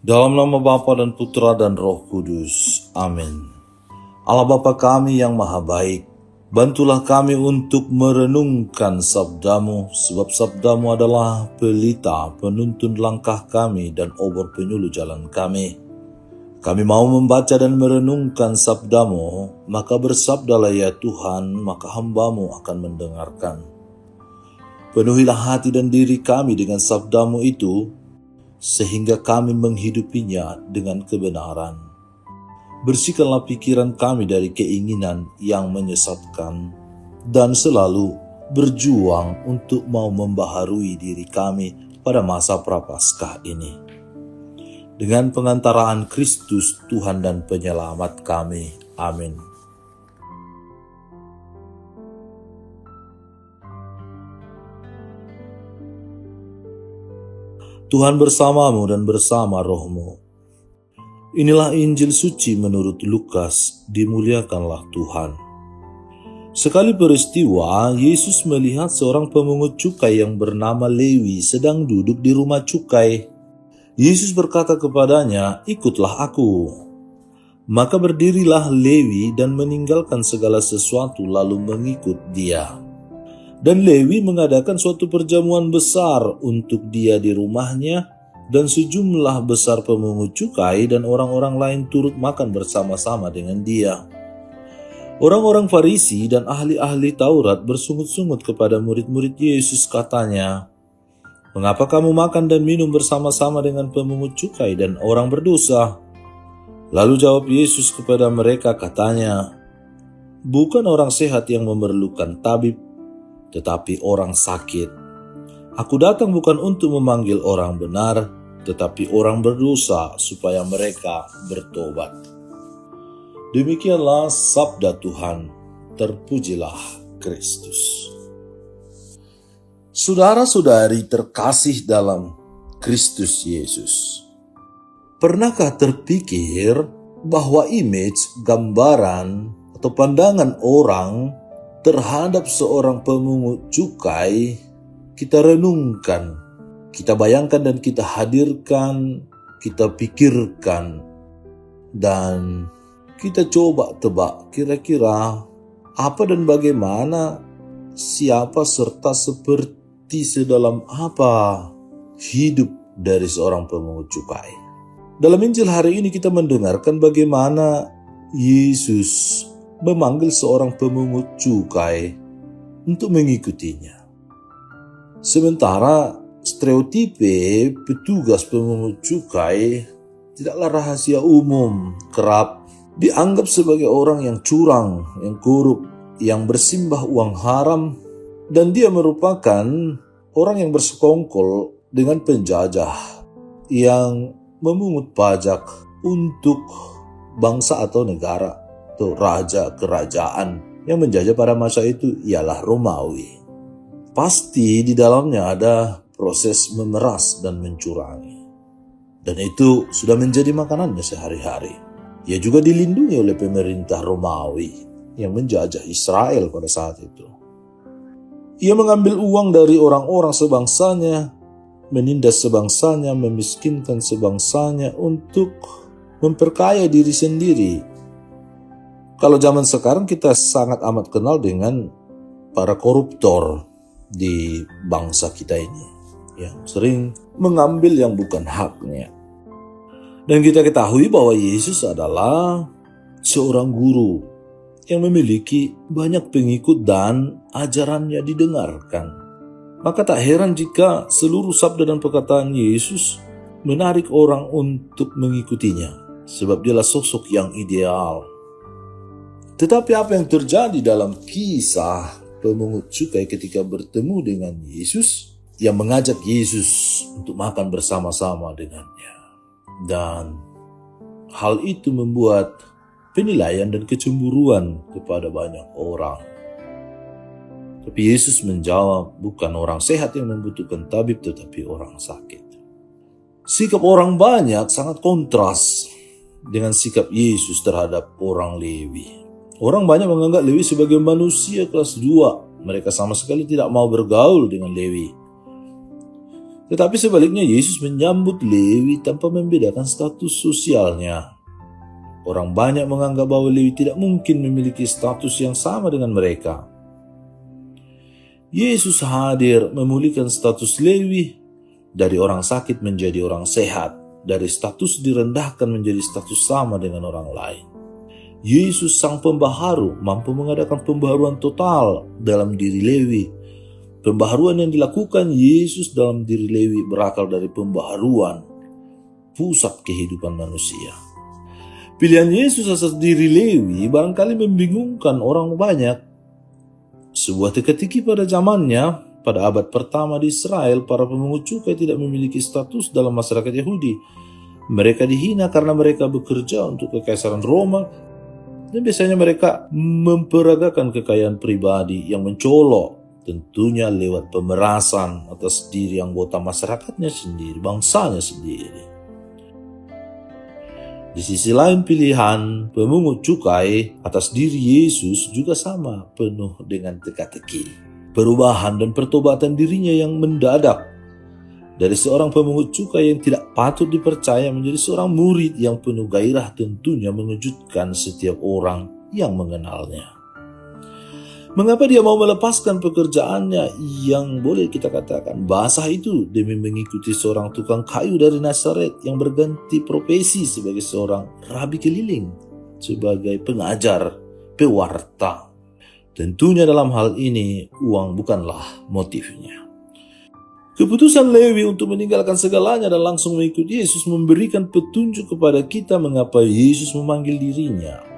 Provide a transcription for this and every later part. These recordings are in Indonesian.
Dalam nama Bapa dan Putra dan Roh Kudus. Amin. Allah Bapa kami yang maha baik, bantulah kami untuk merenungkan sabdamu, sebab sabdamu adalah pelita penuntun langkah kami dan obor penyuluh jalan kami. Kami mau membaca dan merenungkan sabdamu, maka bersabdalah ya Tuhan, maka hambamu akan mendengarkan. Penuhilah hati dan diri kami dengan sabdamu itu, sehingga kami menghidupinya dengan kebenaran. Bersihkanlah pikiran kami dari keinginan yang menyesatkan, dan selalu berjuang untuk mau membaharui diri kami pada masa prapaskah ini. Dengan pengantaraan Kristus Tuhan dan Penyelamat kami. Amin. Tuhan bersamamu dan bersama rohmu. Inilah Injil suci menurut Lukas, dimuliakanlah Tuhan. Sekali peristiwa, Yesus melihat seorang pemungut cukai yang bernama Lewi sedang duduk di rumah cukai. Yesus berkata kepadanya, "Ikutlah aku." Maka berdirilah Lewi dan meninggalkan segala sesuatu lalu mengikut dia. Dan Lewi mengadakan suatu perjamuan besar untuk dia di rumahnya, dan sejumlah besar pemungut cukai dan orang-orang lain turut makan bersama-sama dengan dia. Orang-orang Farisi dan ahli-ahli Taurat bersungut-sungut kepada murid-murid Yesus, katanya, "Mengapa kamu makan dan minum bersama-sama dengan pemungut cukai dan orang berdosa?" Lalu jawab Yesus kepada mereka, katanya, "Bukan orang sehat yang memerlukan tabib, tetapi orang sakit. Aku datang bukan untuk memanggil orang benar, tetapi orang berdosa supaya mereka bertobat." Demikianlah sabda Tuhan. Terpujilah Kristus. Saudara-saudari terkasih dalam Kristus Yesus, pernahkah terpikir bahwa image, gambaran, atau pandangan orang terhadap seorang pemungut cukai kita renungkan, kita bayangkan dan kita hadirkan, kita pikirkan, dan kita coba tebak kira-kira apa dan bagaimana, siapa serta seperti sedalam apa hidup dari seorang pemungut cukai. Dalam Injil hari ini kita mendengarkan bagaimana Yesus memanggil seorang pemungut cukai untuk mengikutinya. Sementara stereotipe petugas pemungut cukai tidaklah rahasia umum, kerap dianggap sebagai orang yang curang, yang korup, yang bersimbah uang haram, dan dia merupakan orang yang bersekongkol dengan penjajah yang memungut pajak untuk bangsa atau negara atau raja kerajaan yang menjajah pada masa itu ialah Romawi. Pasti di dalamnya ada proses memeras dan mencurangi. Dan itu sudah menjadi makanannya sehari-hari. Ia juga dilindungi oleh pemerintah Romawi yang menjajah Israel pada saat itu. Ia mengambil uang dari orang-orang sebangsanya, menindas sebangsanya, memiskinkan sebangsanya untuk memperkaya diri sendiri. Kalau zaman sekarang kita sangat amat kenal dengan para koruptor di bangsa kita ini, yang sering mengambil yang bukan haknya. Dan kita ketahui bahwa Yesus adalah seorang guru yang memiliki banyak pengikut dan ajarannya didengarkan. Maka tak heran jika seluruh sabda dan perkataan Yesus menarik orang untuk mengikutinya, sebab dialah sosok yang ideal. Tetapi apa yang terjadi dalam kisah pemungut cukai ketika bertemu dengan Yesus, yang mengajak Yesus untuk makan bersama-sama dengannya. Dan hal itu membuat penilaian dan kecemburuan kepada banyak orang. Tapi Yesus menjawab, bukan orang sehat yang membutuhkan tabib, tetapi orang sakit. Sikap orang banyak sangat kontras dengan sikap Yesus terhadap orang Lewi. Orang banyak menganggap Lewi sebagai manusia kelas 2. Mereka sama sekali tidak mau bergaul dengan Lewi. Tetapi sebaliknya Yesus menyambut Lewi tanpa membedakan status sosialnya. Orang banyak menganggap bahwa Lewi tidak mungkin memiliki status yang sama dengan mereka. Yesus hadir memulihkan status Lewi dari orang sakit menjadi orang sehat, dari status direndahkan menjadi status sama dengan orang lain. Yesus sang pembaharu mampu mengadakan pembaharuan total dalam diri Lewi. Pembaharuan yang dilakukan Yesus dalam diri Lewi berakal dari pembaharuan pusat kehidupan manusia. Pilihan Yesus atas diri Lewi barangkali membingungkan orang banyak. Sebuah teka-teki pada zamannya, pada abad pertama di Israel, para pemungut cukai tidak memiliki status dalam masyarakat Yahudi. Mereka dihina karena mereka bekerja untuk kekaisaran Roma, dan biasanya mereka memperagakan kekayaan pribadi yang mencolok, tentunya lewat pemerasan atas diri anggota masyarakatnya sendiri, bangsanya sendiri. Di sisi lain, pilihan pemungut cukai atas diri Yesus juga sama, penuh dengan teka-teki. Perubahan dan pertobatan dirinya yang mendadak. Dari seorang pemungut cukai yang tidak patut dipercaya menjadi seorang murid yang penuh gairah, tentunya mengejutkan setiap orang yang mengenalnya. Mengapa dia mau melepaskan pekerjaannya yang boleh kita katakan basah itu demi mengikuti seorang tukang kayu dari Nazaret yang berganti profesi sebagai seorang rabi keliling, sebagai pengajar, pewarta? Tentunya dalam hal ini uang bukanlah motifnya. Keputusan Lewi untuk meninggalkan segalanya dan langsung mengikuti Yesus memberikan petunjuk kepada kita mengapa Yesus memanggil dirinya.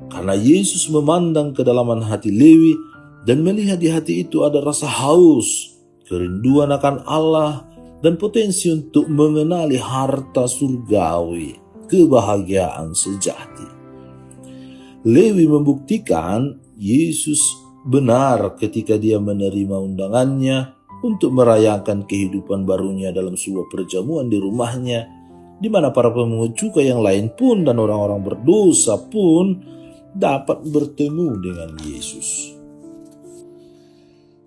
Karena Yesus memandang kedalaman hati Lewi dan melihat di hati itu ada rasa haus, kerinduan akan Allah, dan potensi untuk mengenali harta surgawi, kebahagiaan sejati. Lewi membuktikan Yesus benar ketika dia menerima undangannya untuk merayakan kehidupan barunya dalam sebuah perjamuan di rumahnya, di mana para pemungut cukai yang lain pun dan orang-orang berdosa pun dapat bertemu dengan Yesus.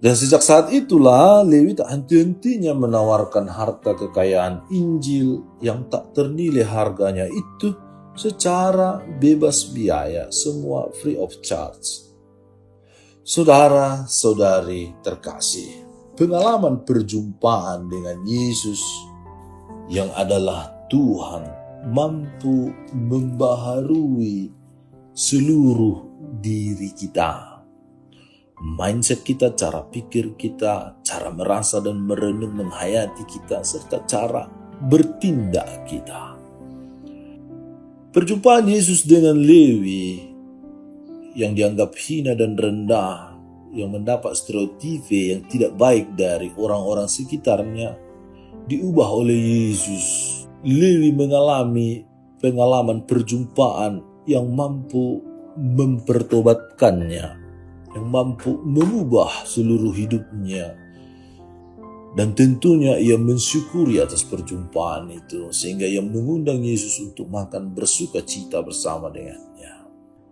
Dan sejak saat itulah Lewi tak henti-hentinya menawarkan harta kekayaan Injil yang tak ternilai harganya itu secara bebas biaya, semua free of charge. Saudara-saudari terkasih, pengalaman perjumpaan dengan Yesus yang adalah Tuhan mampu membaharui seluruh diri kita. Mindset kita, cara pikir kita, cara merasa dan merenung menghayati kita, serta cara bertindak kita. Perjumpaan Yesus dengan Lewi yang dianggap hina dan rendah, yang mendapat stereotipe yang tidak baik dari orang-orang sekitarnya, diubah oleh Yesus. Lewi mengalami pengalaman perjumpaan yang mampu mempertobatkannya, yang mampu mengubah seluruh hidupnya. Dan tentunya ia mensyukuri atas perjumpaan itu, sehingga ia mengundang Yesus untuk makan bersuka cita bersama dengannya.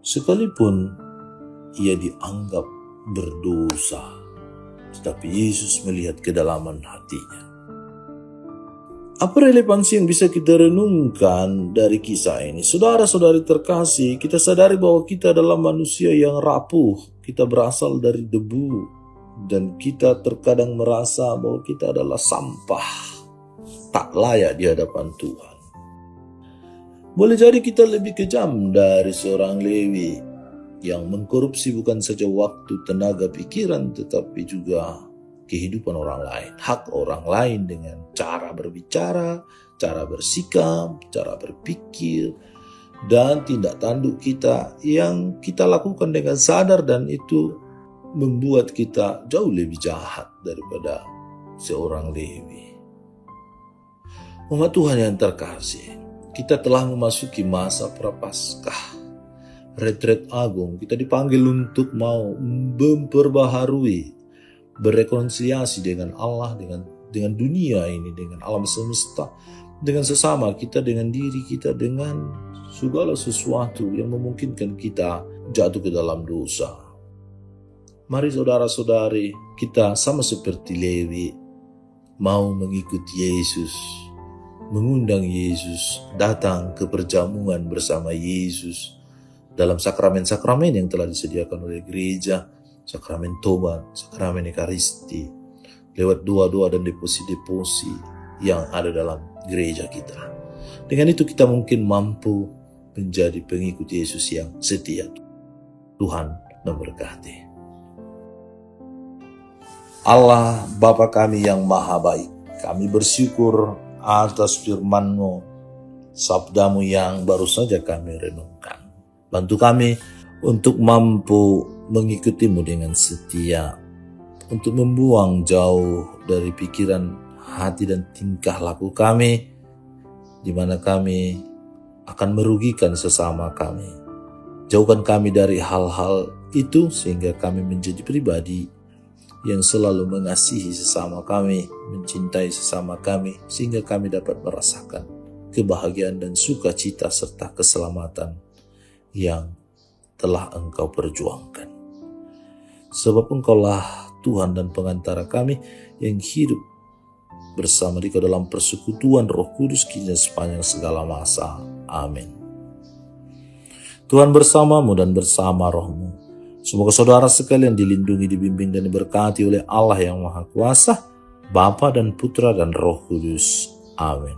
Sekalipun ia dianggap berdosa, tetapi Yesus melihat kedalaman hatinya. Apa relevansi yang bisa kita renungkan dari kisah ini? Saudara-saudari terkasih, kita sadari bahwa kita adalah manusia yang rapuh. Kita berasal dari debu. Dan kita terkadang merasa bahwa kita adalah sampah. Tak layak di hadapan Tuhan. Boleh jadi kita lebih kejam dari seorang Lewi yang mengkorupsi bukan saja waktu, tenaga, pikiran, tetapi juga kehidupan orang lain, hak orang lain dengan cara berbicara, cara bersikap, cara berpikir, dan tindak tanduk kita yang kita lakukan dengan sadar, dan itu membuat kita jauh lebih jahat daripada seorang Lewi. Umat Tuhan yang terkasih, kita telah memasuki masa prapaskah, retret agung. Kita dipanggil untuk mau memperbaharui, berrekonsiliasi dengan Allah, dengan dunia ini, dengan alam semesta, dengan sesama kita, dengan diri kita, dengan segala sesuatu yang memungkinkan kita jatuh ke dalam dosa. Mari saudara-saudari, kita sama seperti Lewi, mau mengikuti Yesus, mengundang Yesus, datang ke perjamuan bersama Yesus dalam sakramen-sakramen yang telah disediakan oleh gereja, sakramen tobat, sakramen ekaristi, lewat doa-doa dan deposi-deposi yang ada dalam gereja kita. Dengan itu kita mungkin mampu menjadi pengikut Yesus yang setia. Tuhan memberkati. Allah Bapa kami yang maha baik, kami bersyukur atas firman-Mu, sabda-Mu yang baru saja kami renungkan. Bantu kami untuk mampu mengikuti-Mu dengan setia, untuk membuang jauh dari pikiran, hati dan tingkah laku kami, di mana kami akan merugikan sesama kami. Jauhkan kami dari hal-hal itu sehingga kami menjadi pribadi yang selalu mengasihi sesama kami, mencintai sesama kami, sehingga kami dapat merasakan kebahagiaan dan sukacita serta keselamatan yang telah Engkau perjuangkan. Sebab Engkaulah Tuhan dan pengantara kami yang hidup bersama Dikau dalam persekutuan Roh Kudus kini sepanjang segala masa. Amin. Tuhan bersamamu dan bersama rohmu. Semoga saudara sekalian dilindungi, dibimbing dan diberkati oleh Allah yang Maha Kuasa, Bapa dan Putra dan Roh Kudus. Amin.